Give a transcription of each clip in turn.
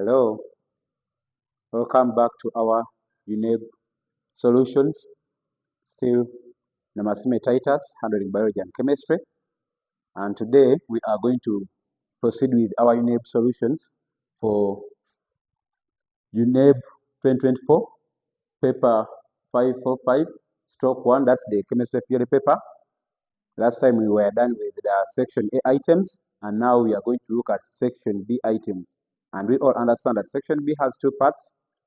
Hello, welcome back to our UNEB solutions. Still Namasime Titus, handling biology and chemistry. And today we are going to proceed with our UNEB solutions for UNEB 2024, paper 545, stroke 1. That's the chemistry theory paper. Last time we were done with the section A items, and now we are going to look at section B items. And we all understand that section B has two parts,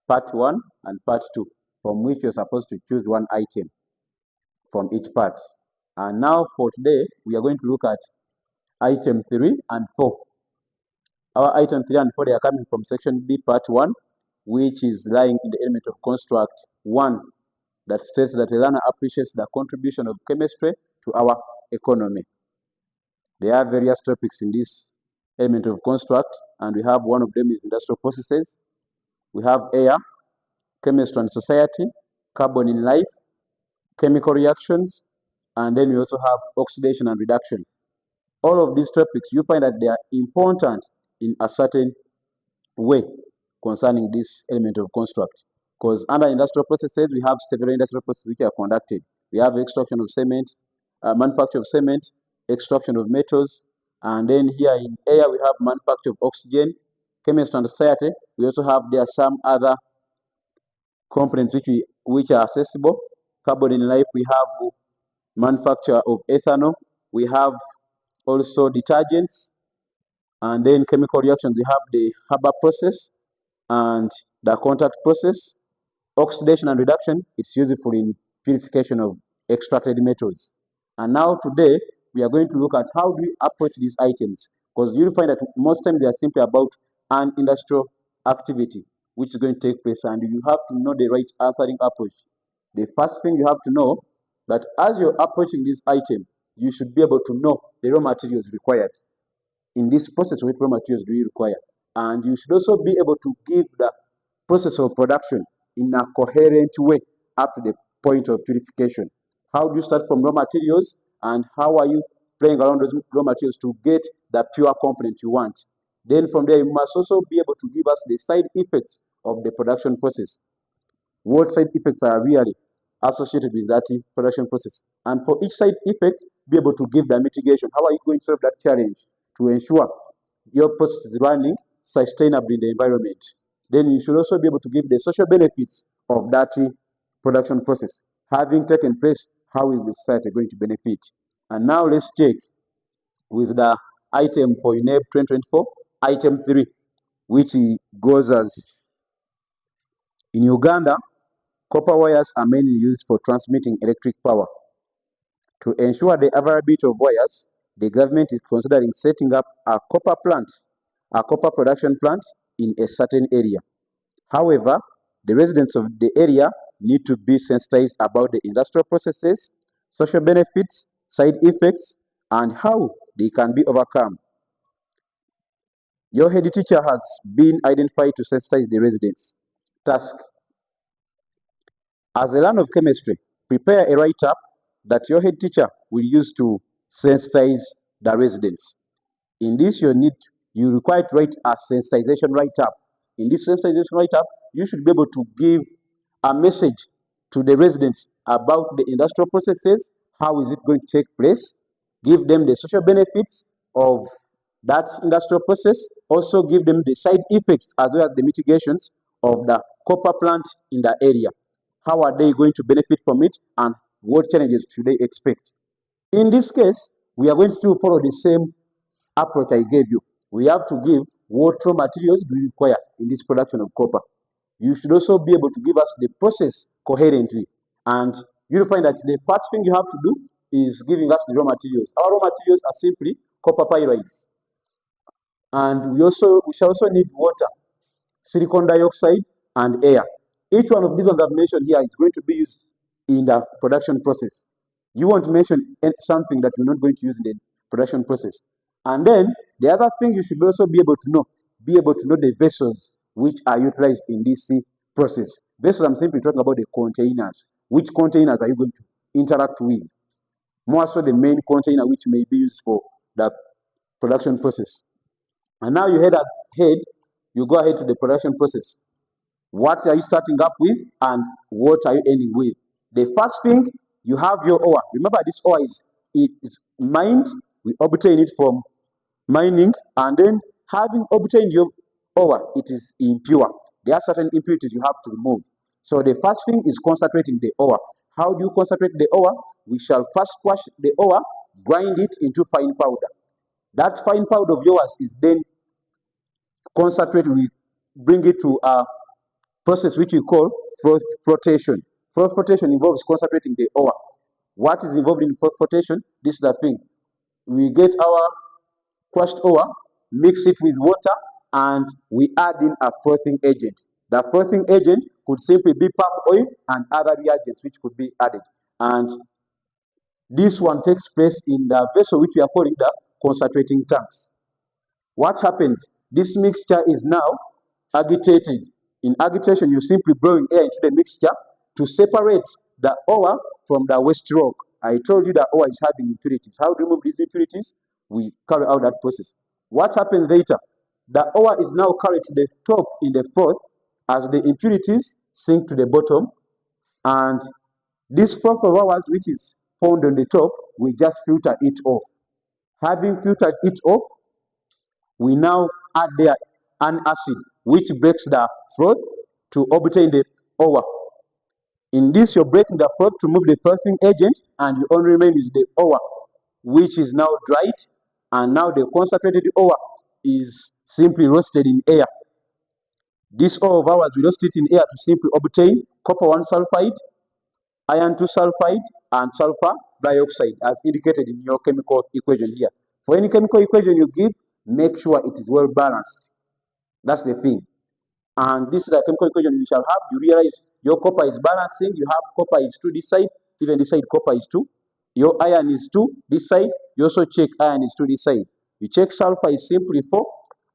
part 1 and part 2, from which you're supposed to choose one item from each part. And now for today, we are going to look at item 3 and 4. Our item 3 and 4, they are coming from section B, part 1, which is lying in the element of construct 1, that states that a learner appreciates the contribution of chemistry to our economy. There are various topics in this element of construct, and we have one of them is industrial processes. We have air, chemistry and society, carbon in life, chemical reactions, and then we also have oxidation and reduction. All of these topics, you find that they are important in a certain way concerning this element of construct. Because under industrial processes, we have several industrial processes which are conducted. We have extraction of cement, manufacture of cement, extraction of metals, and then here in air we have manufacture of oxygen, chemistry and society. We also have there some other components which are accessible. Carbon in life, we have manufacture of ethanol, we have also detergents, and then chemical reactions, we have the Haber process and the contact process. Oxidation and reduction, it's useful in purification of extracted metals. And now today, we are going to look at how do we approach these items, because you'll find that most times they are simply about an industrial activity which is going to take place, and you have to know the right answering approach. The first thing you have to know that as you're approaching this item, you should be able to know the raw materials required. In this process, what raw materials do you require? And you should also be able to give the process of production in a coherent way up to the point of purification. How do you start from raw materials, and how are you playing around those raw materials to get the pure component you want? Then from there, you must also be able to give us the side effects of the production process. What side effects are really associated with that production process? And for each side effect, be able to give the mitigation. How are you going to solve that challenge to ensure your process is running sustainably in the environment? Then you should also be able to give the social benefits of that production process. Having taken place, how is the society going to benefit? And now let's check with the item for UNEB 2024, item 3, which goes as: in Uganda, copper wires are mainly used for transmitting electric power. To ensure the availability of wires, the government is considering setting up a copper production plant in a certain area. However, the residents of the area need to be sensitized about the industrial processes, social benefits, side effects, and how they can be overcome. Your head teacher has been identified to sensitize the residents. Task: as a learner of chemistry, prepare a write-up that your head teacher will use to sensitize the residents. In this, you require to write a sensitization write-up. In this sensitization write-up, you should be able to give a message to the residents about the industrial processes, how is it going to take place, give them the social benefits of that industrial process, also give them the side effects as well as the mitigations of the copper plant in the area. How are they going to benefit from it, and what challenges should they expect? In this case, we are going to still follow the same approach I gave you. We have to give what raw materials do you require in this production of copper. You should also be able to give us the process coherently, and you'll find that the first thing you have to do is giving us the raw materials. Our raw materials are simply copper pyrites, and we shall also need water, silicon dioxide, and air. Each one of these ones I've mentioned here is going to be used in the production process. You want to mention something that you're not going to use in the production process. And then the other thing you should also be able to know the vessels which are utilized in this process. Vessels, I'm simply talking about the containers. Which containers are you going to interact with? More so the main container which may be used for the production process. And now you head ahead you go ahead to the production process. What are you starting up with and what are you ending with? The first thing, you have your ore. Remember, this ore is mined. We obtain it from mining, and then having obtained your ore, it is impure. There are certain impurities you have to remove. So the first thing is concentrating the ore. How do you concentrate the ore? We shall first wash the ore, grind it into fine powder. That fine powder of yours is then concentrated. We bring it to a process which we call froth flotation. Froth flotation involves concentrating the ore. What is involved in froth flotation? This is the thing. We get our crushed ore, mix it with water, and we add in a frothing agent. The frothing agent could simply be palm oil and other reagents which could be added. And this one takes place in the vessel which we are calling the concentrating tanks. What happens? This mixture is now agitated. In agitation, you simply blowing air into the mixture to separate the ore from the waste rock. I told you that ore is having impurities. How to remove these impurities? We carry out that process. What happens later? The ore is now carried to the top in the froth as the impurities sink to the bottom, and this froth of ours, which is found on the top, we just filter it off. Having filtered it off, we now add there an acid which breaks the froth to obtain the ore. In this, you're breaking the froth to remove the frothing agent, and you only remain with the ore, which is now dried, and now the concentrated ore is simply roasted in air. This ore of ours, we roast it in air to simply obtain copper 1 sulfide, iron 2 sulfide, and sulfur dioxide, as indicated in your chemical equation here. For any chemical equation you give, make sure it is well balanced. That's the thing. And this is the chemical equation you shall have. You realize your copper is balancing. You have copper is 2 this side, even this side copper is 2. Your iron is 2 this side. You also check iron is 2 this side. You check sulfur is simply 4.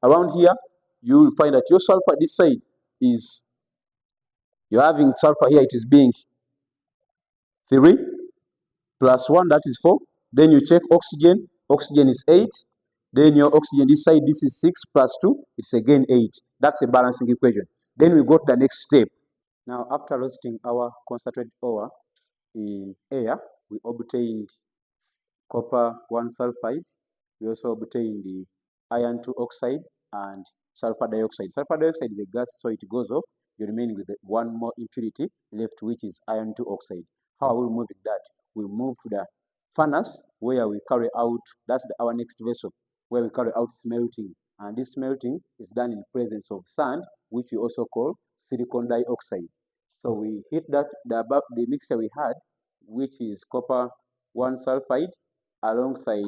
Around here, you will find that your sulfur this side is, you're having sulfur here, it is being 3 plus 1, that is 4. Then you check oxygen. Oxygen is 8. Then your oxygen this side, this is 6 plus 2, it's again 8. That's a balancing equation. Then we go to the next step. Now, after roasting our concentrated ore in air, we obtained copper 1 sulfide. We also obtained the iron 2 oxide and sulfur dioxide. Sulfur dioxide is a gas, so it goes off. You remain with one more impurity left, which is iron 2 oxide. How are we moving that? We move to the furnace where we carry out, that's our next vessel, where we carry out smelting. And this smelting is done in presence of sand, which we also call silicon dioxide. So we heat that, the mixture we had, which is copper 1 sulfide alongside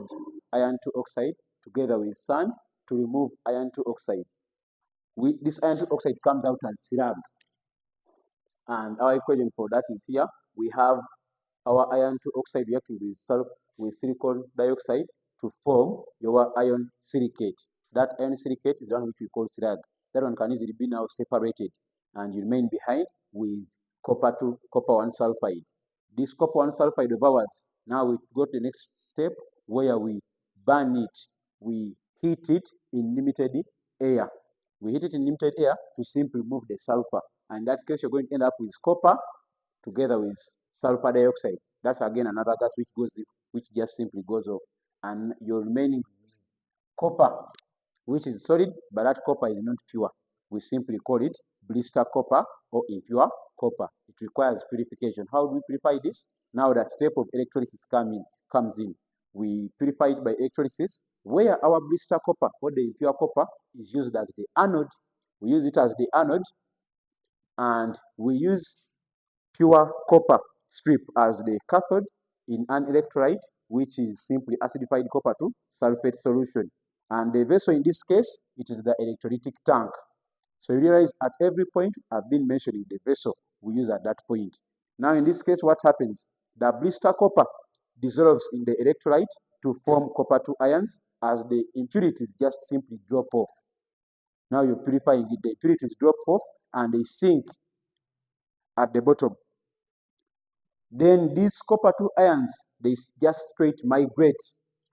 iron 2 oxide together with sand to remove iron 2 oxide. This iron 2 oxide comes out as slag. And our equation for that is here. We have our iron 2 oxide reacting with silicon dioxide to form your iron silicate. That iron silicate is the one which we call slag. That one can easily be now separated, and you remain behind with copper 1 sulfide. This copper 1 sulfide of ours, now we go to the next step where we burn it. We heat it in limited air. We heat it in limited air to simply remove the sulfur. And in that case, you're going to end up with copper together with sulfur dioxide. That's again another gas which just simply goes off. And you're remaining with copper, which is solid, but that copper is not pure. We simply call it blister copper or impure copper. It requires purification. How do we purify this? Now the step of electrolysis comes in. We purify it by electrolysis, where our blister copper or the impure copper is used as the anode. We use it as the anode, and we use pure copper strip as the cathode in an electrolyte, which is simply acidified copper to sulfate solution. And the vessel in this case, it is the electrolytic tank. So you realize at every point I've been mentioning the vessel we use at that point. Now in this case, what happens? The blister copper dissolves in the electrolyte to form copper 2 ions as the impurities just simply drop off. Now you're purifying it. The impurities drop off and they sink at the bottom. Then these copper 2 ions, they just straight migrate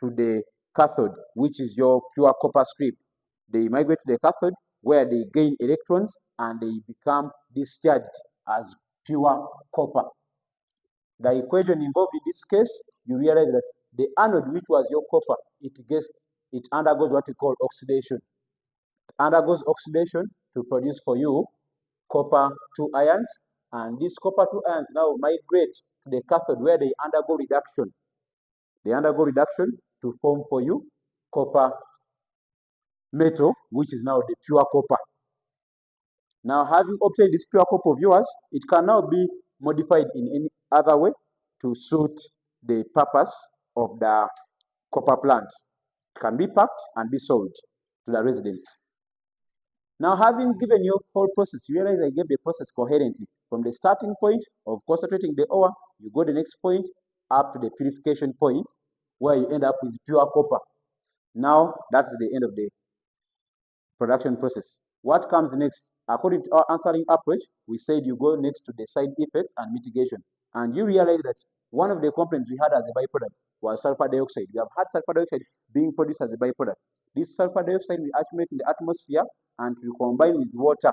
to the cathode, which is your pure copper strip. They migrate to the cathode, where they gain electrons and they become discharged as pure copper. The equation involved in this case, you realize that the anode, which was your copper, it undergoes what we call oxidation. It undergoes oxidation to produce for you copper 2 ions, and these copper 2 ions now migrate to the cathode where they undergo reduction. They undergo reduction to form for you copper metal, which is now the pure copper. Now, having obtained this pure copper of yours, it can now be modified in any other way to suit the purpose of the copper plant. It can be packed and be sold to the residents. Now, having given you whole process, you realize I gave the process coherently. From the starting point of concentrating the ore, you go the next point up to the purification point, where you end up with pure copper. Now, that's the end of the production process. What comes next? According to our answering approach, we said you go next to the side effects and mitigation. And you realize that one of the components we had as a byproduct was sulfur dioxide. We have had sulfur dioxide being produced as a byproduct. This sulfur dioxide we accumulate in the atmosphere and we combine with water,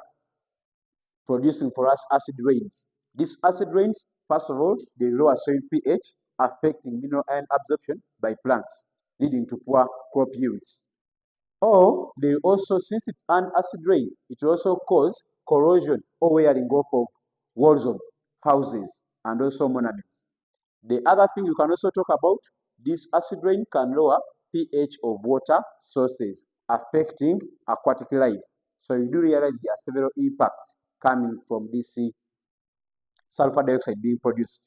producing for us acid rains. These acid rains, first of all, they lower soil pH, affecting mineral iron absorption by plants, leading to poor crop yields. Or they also, since it's an acid rain, it will also cause corrosion or wearing off of walls of houses and also monuments. The other thing you can also talk about, this acid rain can lower pH of water sources, affecting aquatic life. So you do realize there are several impacts coming from this sulfur dioxide being produced.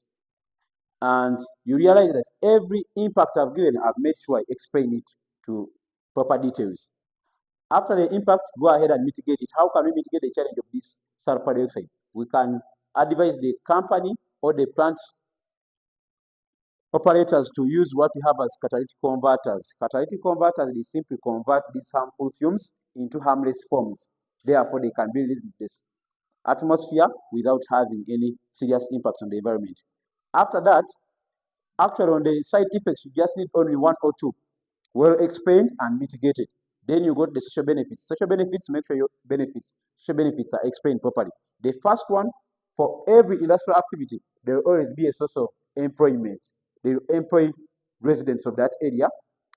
And you realize that every impact I've given, I've made sure I explain it to proper details. After the impact, go ahead and mitigate it. How can we mitigate the challenge of this sulfur dioxide? We can advise the company or the plant operators to use what we have as catalytic converters. Catalytic converters, they simply convert these harmful fumes into harmless forms. Therefore, they can be released in the atmosphere without having any serious impacts on the environment. After that, actually on the side effects, you just need only one or two, well explained and mitigated. Then you go to the social benefits. Social benefits, make sure your social benefits are explained properly. The first one, for every industrial activity, there will always be a source of employment. They will employ residents of that area,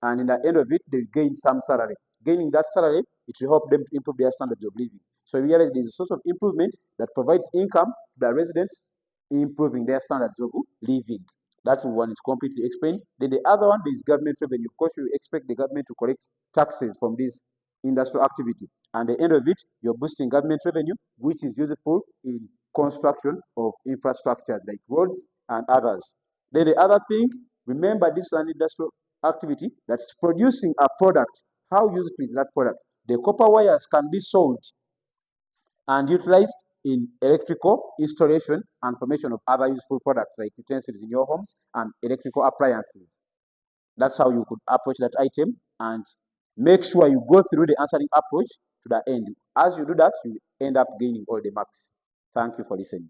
and in the end of it, they gain some salary. Gaining that salary, it will help them to improve their standards of living. So you realize there is a source of improvement that provides income to the residents, improving their standards of living. That one is completely explained. Then the other one is government revenue. Of course, you expect the government to collect taxes from this industrial activity. And at the end of it, you're boosting government revenue, which is useful in construction of infrastructures like roads and others. Then the other thing, remember this is an industrial activity that's producing a product. How useful is that product? The copper wires can be sold and utilized in electrical installation and formation of other useful products like utensils in your homes and electrical appliances. That's how you could approach that item, and make sure you go through the answering approach to the end. As you do that, you end up gaining all the marks. Thank you for listening.